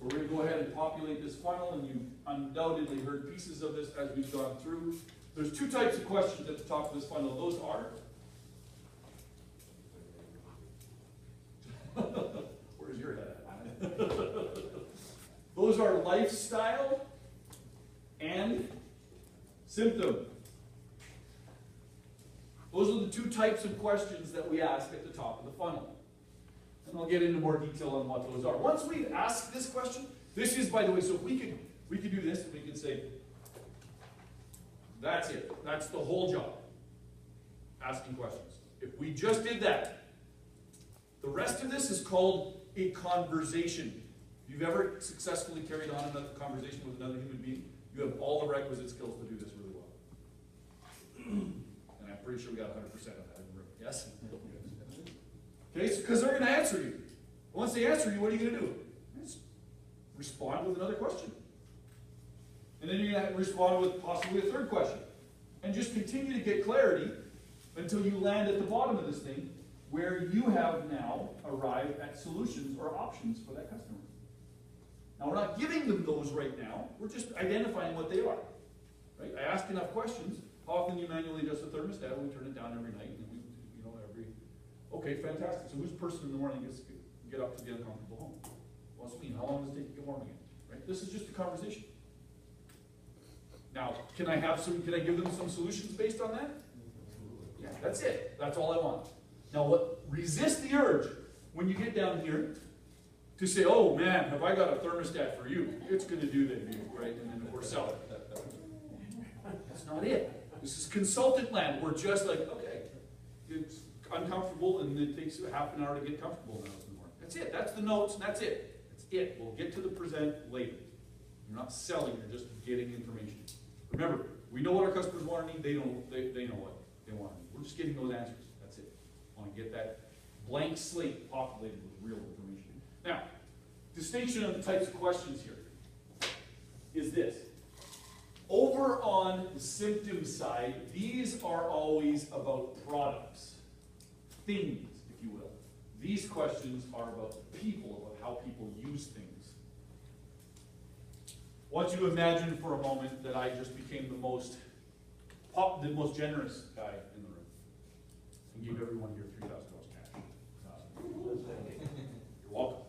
we're going to go ahead and populate this funnel, and you've undoubtedly heard pieces of this as we've gone through. There's two types of questions at the top of this funnel. Those are, where's your head at? Those are lifestyle and symptom. Those are the two types of questions that we ask at the top of the funnel. And I'll get into more detail on what those are. Once we've asked this question, this is, by the way, so we could do this, and we could say, that's it. That's the whole job. Asking questions. If we just did that, the rest of this is called a conversation. If you've ever successfully carried on another conversation with another human being, you have all the requisite skills to do this really well. And I'm pretty sure we got 100% of that in the room. Yes? Okay, because they're going to answer you. Once they answer you, what are you going to do? Just respond with another question. And then you're going to respond with possibly a third question. And just continue to get clarity until you land at the bottom of this thing, where you have now arrived at solutions or options for that customer. Now, we're not giving them those right now. We're just identifying what they are. Right? I ask enough questions. How often do you manually adjust the thermostat? We turn it down every night. And okay, fantastic. So who's the person in the morning gets to get up to the uncomfortable home? What's it mean? How long does it take to get warm again? Right? This is just a conversation. Now, can I give them some solutions based on that? Yeah, that's it. That's all I want. Now, resist the urge when you get down here to say, oh man, have I got a thermostat for you? It's going to do that, right? And then we're selling. That's not it. This is consultant land. We're just like, okay, it's uncomfortable, and it takes half an hour to get comfortable now in the morning. That's it. That's the notes, and that's it. That's it. We'll get to the present later. You're not selling, you're just getting information. Remember, we know what our customers want and need. They know what they want and need. We're just getting those answers. That's it. I want to get that blank slate populated with real information. Now, distinction of the types of questions here is this. Over on the symptom side, these are always about products. Things, if you will. These questions are about people, about how people use things. I want you to imagine for a moment that I just became the most generous guy in the room and gave everyone here $3,000 cash. You're welcome.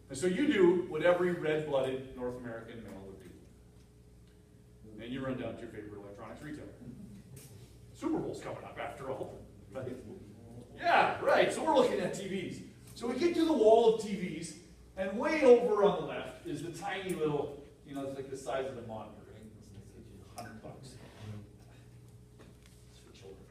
And so you do what every red-blooded North American male would do. And you run down to your favorite electronics retailer. Super Bowl's coming up after all. Right? Yeah, right. So we're looking at TVs. So we get to the wall of TVs, and way over on the left is the tiny little, it's like the size of the monitor. Right? $100. It's for children.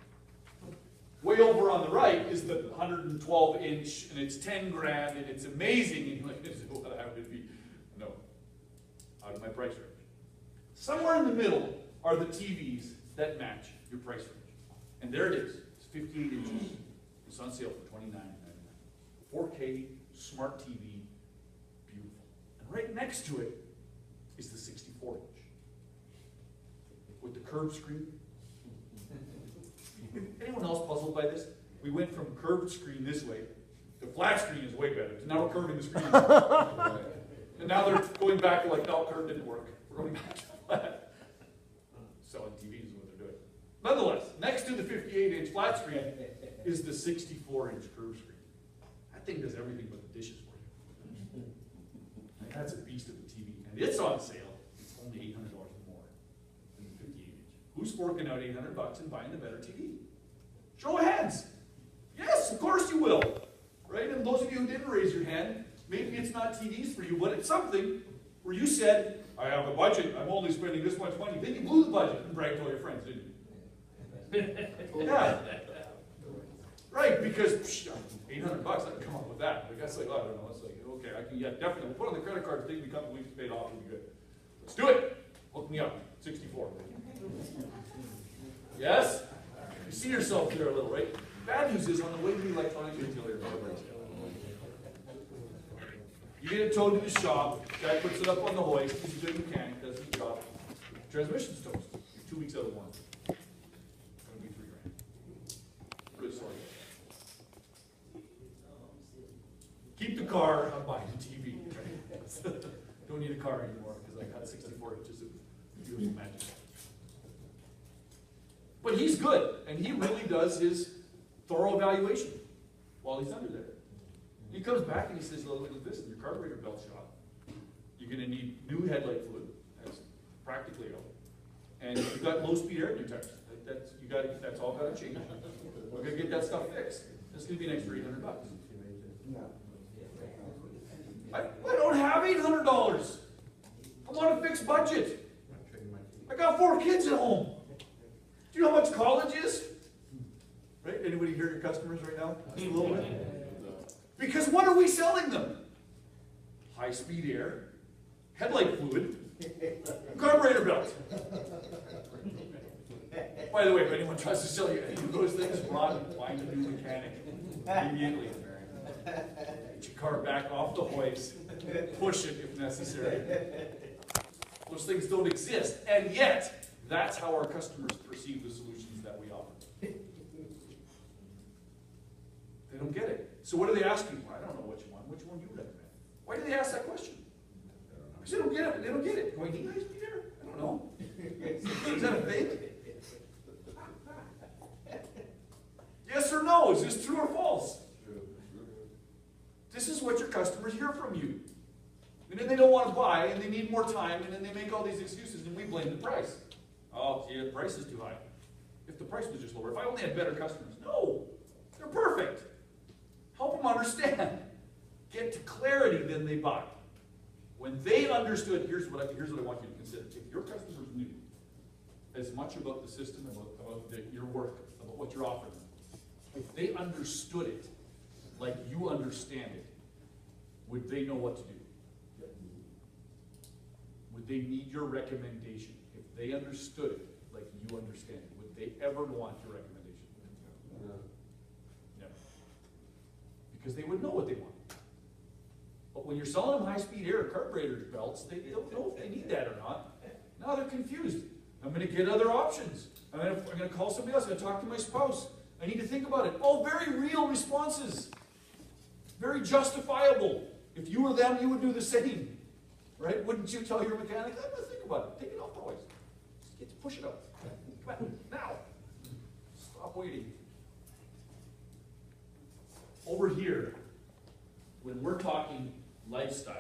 Way over on the right is the 112-inch, and it's 10 grand, and it's amazing. And you're like, this is what I would be. No, out of my price range. Somewhere in the middle are the TVs that match your price range. And there it is. It's 58 inches. It's on sale for $29.99. 4K, smart TV, beautiful. And right next to it is the 64-inch. With the curved screen. Anyone else puzzled by this? We went from curved screen this way, to flat screen is way better. So now we're curving the screen. And now they're going back to like, no, curved didn't work. We're going back to flat. Selling TVs is what they're doing. Nonetheless, next to the 58-inch flat screen is the 64-inch curved screen. That thing does everything but the dishes for you. And that's a beast of a TV. And it's on sale. It's only $800 more than the 58-inch. Who's forking out $800 and buying the better TV? Show of hands. Yes, of course you will. Right? And those of you who didn't raise your hand, maybe it's not TVs for you, but it's something where you said, I have a budget, I'm only spending this much money. Then you blew the budget and bragged to all your friends, didn't you? Yeah. Right, because $800, I can come up with that. Like, that's like, oh, I don't know. It's like, okay, I can, yeah, definitely. We'll put on the credit card, take me a couple weeks to pay it off, it'll be good. Let's do it. Hook me up. 64. Yes? You see yourself there a little, right? Bad news is on the way to the electronics retailer, you get it towed to the shop, guy puts it up on the hoist, he's a good mechanic, does his job. Transmission's toast. You're 2 weeks out of one. It's going to be $3 grand. Good story. Keep the car, I'm buying the TV. Don't need a car anymore because I got 64 inches of beautiful magic. But he's good, and he really does his thorough evaluation while he's under there. He comes back and he says, look at this, your carburetor belt's shot. You're going to need new headlight fluid. That's practically out. And you've got low-speed air in your tires. That's all got to change. We're going to get that stuff fixed. This is going to be an extra $800. I don't have $800. I'm on a fixed budget. I got 4 kids at home. Do you know how much college is? Right? Anybody hear your customers right now? A little bit. Because what are we selling them? High-speed air, headlight fluid, carburetor belt. By the way, if anyone tries to sell you any of those things, run, find a new mechanic immediately. Get your car back off the hoist, push it if necessary. Those things don't exist, and yet, that's how our customers perceive the solutions that we offer. They don't get it. So what do they ask you? I don't know what you want. Which one do you recommend? Why do they ask that question? Because they don't get it. They don't get it. Do I need high-speed air? I don't know. Is that a thing? Yes or no? Is this true or false? This is what your customers hear from you. And then they don't want to buy, and they need more time, and then they make all these excuses, and we blame the price. Oh, yeah, the price is too high. If the price was just lower, if I only had better customers. No, they're perfect. Help them understand. Get to clarity, then they buy. When they understood, here's what I want you to consider. If your customers knew as much about the system, about your work, about what you're offering them, if they understood it like you understand it, would they know what to do? Would they need your recommendation? If they understood it like you understand it, would they ever want your recommendation? No. Never. Because they would know what they want. But when you're selling them high-speed air carburetor belts, they don't know if they need that or not. Now they're confused. I'm going to get other options. I'm going to call somebody else. I'm going to talk to my spouse. I need to think about it. Oh, very real responses. Very justifiable. If you were them, you would do the same. Right? Wouldn't you tell your mechanic, I'm going to think about it. Take it off the hoist. Just push it up. Come on, now. Stop waiting. Over here, when we're talking lifestyle,